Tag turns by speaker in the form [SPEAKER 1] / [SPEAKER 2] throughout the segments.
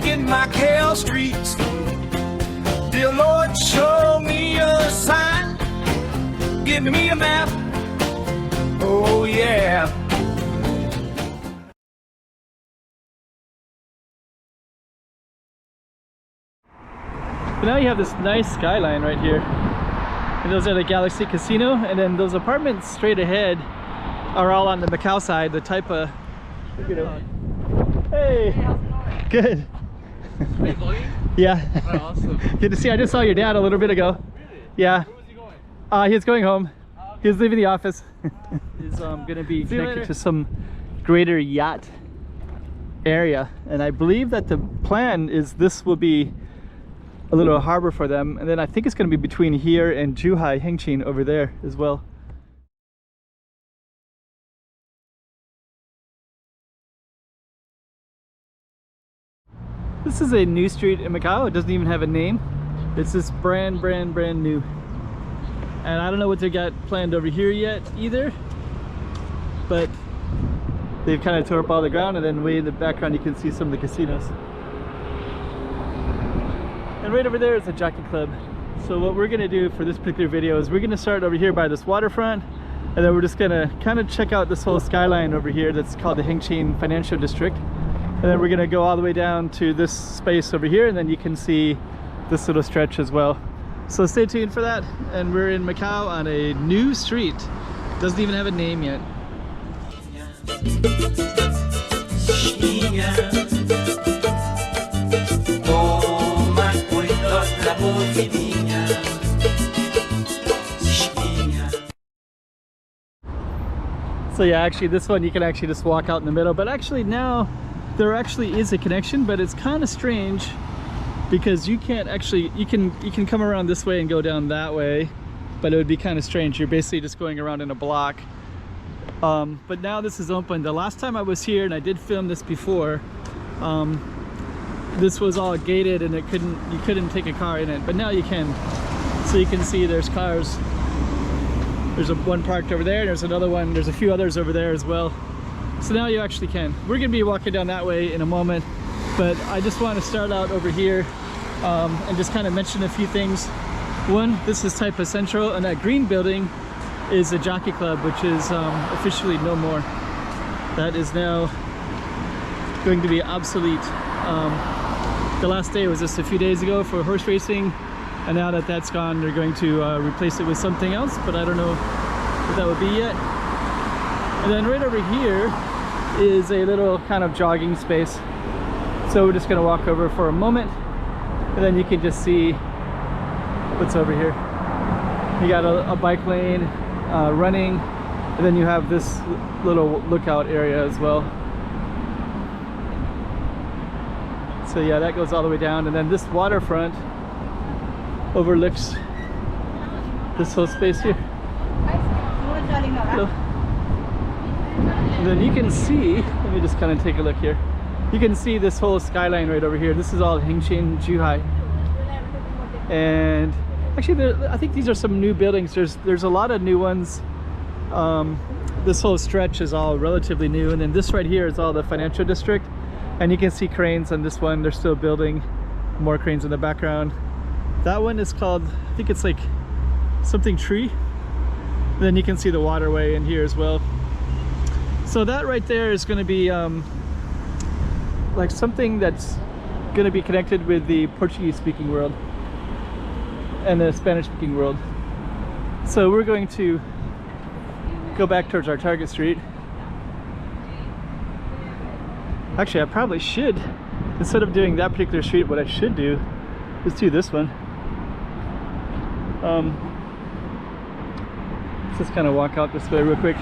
[SPEAKER 1] Walking Macau Streets. Dear Lord, show me a sign. Give me a map. Oh yeah.
[SPEAKER 2] So now you have this nice skyline right here. And those are the Galaxy Casino, and then those apartments straight ahead are all on the Macau side, the Taipa. You know. Hey, how's it going? Good.
[SPEAKER 3] Are you vlogging?
[SPEAKER 2] Yeah.
[SPEAKER 3] Oh, awesome.
[SPEAKER 2] Good to see. I just saw your dad a little bit ago.
[SPEAKER 3] Really?
[SPEAKER 2] Yeah.
[SPEAKER 3] Where was he going?
[SPEAKER 2] He's going home.
[SPEAKER 3] Oh, okay.
[SPEAKER 2] He's leaving the office. He's gonna be connected to some greater yacht area, and I believe that the plan is this will be a little harbor for them, and then I think it's going to be between here and Zhuhai Hengqin over there as well. This is a new street in Macau. It doesn't even have a name. It's just brand new, and I don't know what they got planned over here yet either, but they've kind of tore up all the ground, and then way in the background you can see some of the casinos. And right over there is a Yacht Club. So what we're gonna do for this particular video is we're gonna start over here by this waterfront, and then we're just gonna kind of check out this whole skyline over here that's called the Hengqin Financial District. And then we're gonna go all the way down to this space over here, and then you can see this little stretch as well. So stay tuned for that. And we're in Macau on a new street. Doesn't even have a name yet. So yeah, actually this one you can actually just walk out in the middle, but actually now there actually is a connection, but it's kind of strange because you can't actually, you can come around this way and go down that way, but it would be kind of strange. You're basically just going around in a block. But now this is open. The last time I was here, and I did film this before, this was all gated and you couldn't take a car in it, but now you can. So you can see there's cars. There's one parked over there, there's another one, there's a few others over there as well. So now you actually can. We're gonna be walking down that way in a moment, but I just want to start out over here and just kind of mention a few things. One, this is Taipa Central, and that green building is a Yacht Club, which is officially no more. That is now going to be obsolete. The last day was just a few days ago for horse racing, and now that that's gone, they're going to replace it with something else, but I don't know what that would be yet. And then right over here is a little kind of jogging space. So we're just gonna walk over for a moment, and then you can just see what's over here. You got a bike lane, running, and then you have this little lookout area as well. So yeah, that goes all the way down, and then this waterfront overlooks this whole space here. So, and then you can see, let me just kind of take a look here. You can see this whole skyline right over here. This is all Hengqin, Zhuhai. And actually, I think these are some new buildings. There's a lot of new ones. This whole stretch is all relatively new, and then this right here is all the financial district. And you can see cranes on this one. They're still building more cranes in the background. That one is called, I think it's like something tree. And then you can see the waterway in here as well. So that right there is going to be like something that's going to be connected with the Portuguese speaking world and the Spanish speaking world. So we're going to go back towards our target street. Actually, I probably should, instead of doing that particular street, what I should do is do this one. Let's just kind of walk out this way real quick.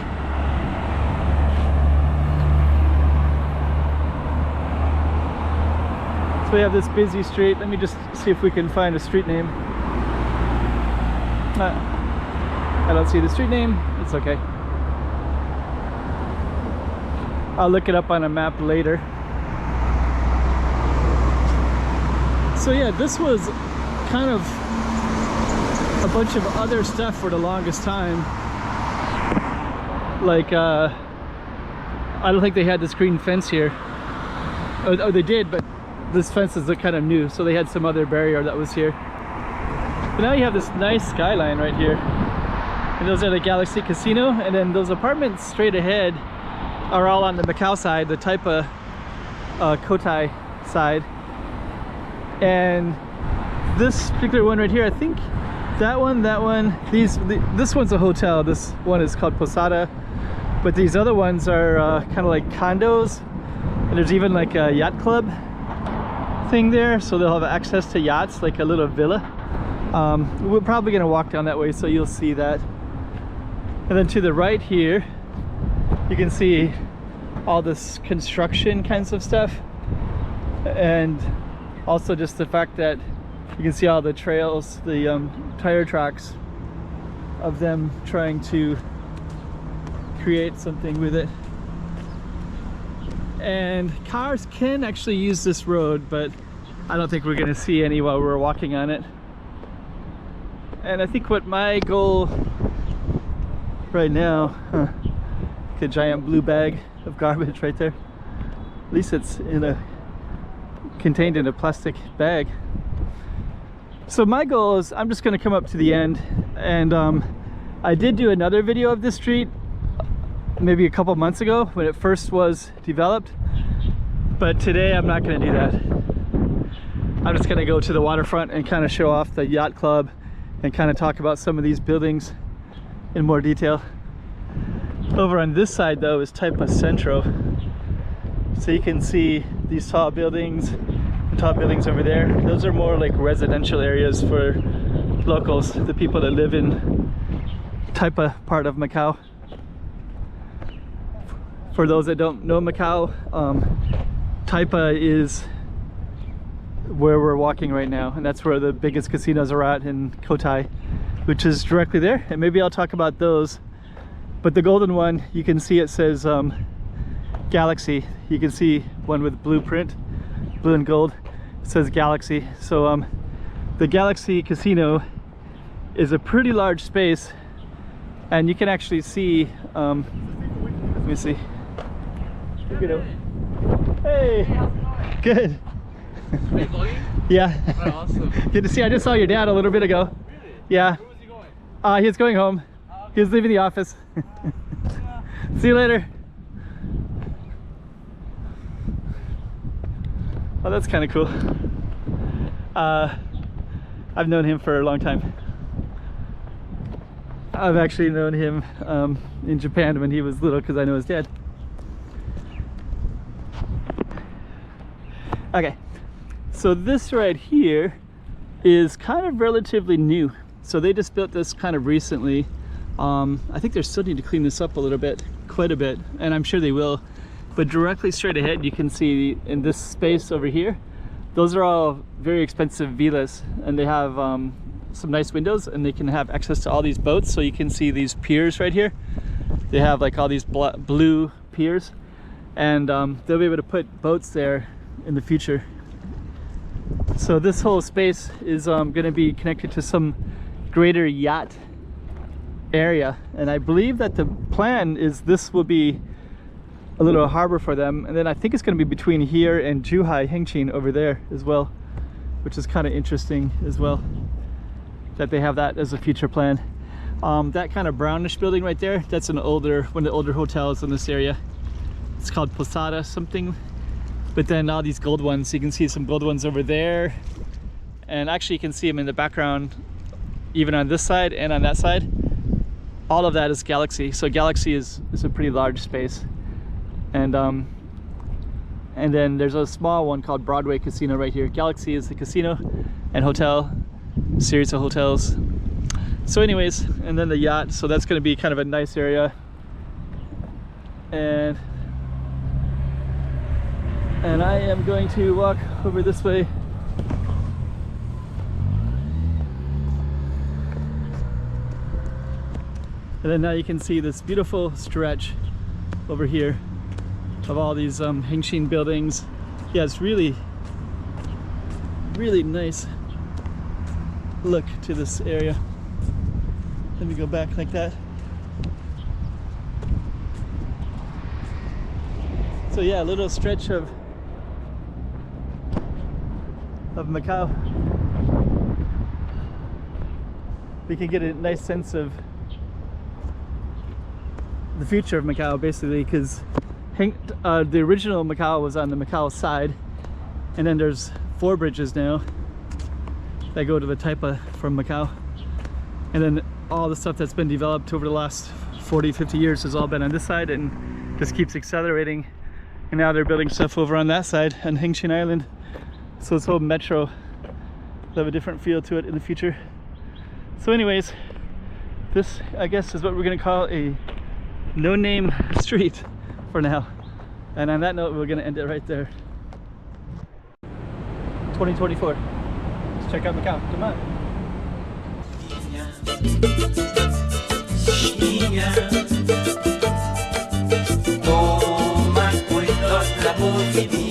[SPEAKER 2] So we have this busy street. Let me just see if we can find a street name. I don't see the street name. It's okay. I'll look it up on a map later. So yeah, this was kind of a bunch of other stuff for the longest time. Like, I don't think they had this green fence here. Oh, they did, but this fences look kind of new, so they had some other barrier that was here. But now you have this nice skyline right here. And those are the Galaxy Casino, and then those apartments straight ahead are all on the Macau side, the Taipa Cotai side. And this particular one right here, I think that one, this one's a hotel. This one is called Posada, but these other ones are kind of like condos, and there's even like a yacht club thing there, so they'll have access to yachts, like a little villa. We're probably gonna walk down that way, so you'll see that. And then to the right here, you can see all this construction kinds of stuff, and also just the fact that you can see all the trails, the tire tracks of them trying to create something with it. And cars can actually use this road, but I don't think we're gonna see any while we're walking on it. And I think what my goal right now, a giant blue bag of garbage right there. At least it's contained in a plastic bag. So my goal is, I'm just going to come up to the end, and I did do another video of this street maybe a couple months ago when it first was developed, but today I'm not going to do that. I'm just going to go to the waterfront and kind of show off the Yacht Club and kind of talk about some of these buildings in more detail. Over on this side though is Taipa Centro, so you can see these tall buildings over there. Those are more like residential areas for locals, the people that live in Taipa part of Macau. For those that don't know Macau, Taipa is where we're walking right now, and that's where the biggest casinos are at in Cotai, which is directly there. And maybe I'll talk about those. But the golden one, you can see it says Galaxy. You can see one with blueprint, blue and gold. It says Galaxy. So the Galaxy Casino is a pretty large space, and you can actually see, let me see. Look at him. Hey, good.
[SPEAKER 3] Are you vlogging?
[SPEAKER 2] Yeah.
[SPEAKER 3] Oh, awesome.
[SPEAKER 2] Good to see you. I just saw your dad a little bit ago.
[SPEAKER 3] Really?
[SPEAKER 2] Yeah.
[SPEAKER 3] Where was he going?
[SPEAKER 2] He's going home.
[SPEAKER 3] Okay.
[SPEAKER 2] He was leaving the office.
[SPEAKER 3] Yeah.
[SPEAKER 2] See you later. Oh, that's kind of cool. I've known him for a long time. I've actually known him in Japan when he was little, because I know his dad. Okay, so this right here is kind of relatively new. So they just built this kind of recently. I think they still need to clean this up a little bit, quite a bit, and I'm sure they will. But directly straight ahead, you can see in this space over here, those are all very expensive villas, and they have some nice windows, and they can have access to all these boats. So you can see these piers right here. They have like all these blue piers, and they'll be able to put boats there in the future. So this whole space is going to be connected to some greater yacht area, and I believe that the plan is this will be a little harbor for them, and then I think it's going to be between here and Zhuhai Hengqin over there as well, which is kind of interesting as well that they have that as a future plan. That kind of brownish building right there, that's one of the older hotels in this area. It's called Posada something. But then all these gold ones, you can see some gold ones over there, and actually you can see them in the background even on this side and on that side. All of that is Galaxy. So Galaxy is a pretty large space, and then there's a small one called Broadway Casino right here. Galaxy is the casino and hotel, series of hotels. So anyways, and then the yacht, so that's going to be kind of a nice area. And I am going to walk over this way. And then now you can see this beautiful stretch over here of all these Hengqin buildings. Yeah, it's really nice look to this area. Let me go back like that. So yeah, a little stretch of of Macau. We can get a nice sense of the future of Macau, basically, because the original Macau was on the Macau side, and then there's 4 bridges now that go to the Taipa from Macau, and then all the stuff that's been developed over the last 40-50 years has all been on this side and just keeps accelerating, and now they're building stuff over on that side on Hengqin Island, so this whole metro will have a different feel to it in the future. So anyways, this I guess is what we're gonna call a no-name street for now, and on that note we're gonna end it right there. 2024. Let's check out Macau. Come on.
[SPEAKER 1] Toma cuidado la boquilla.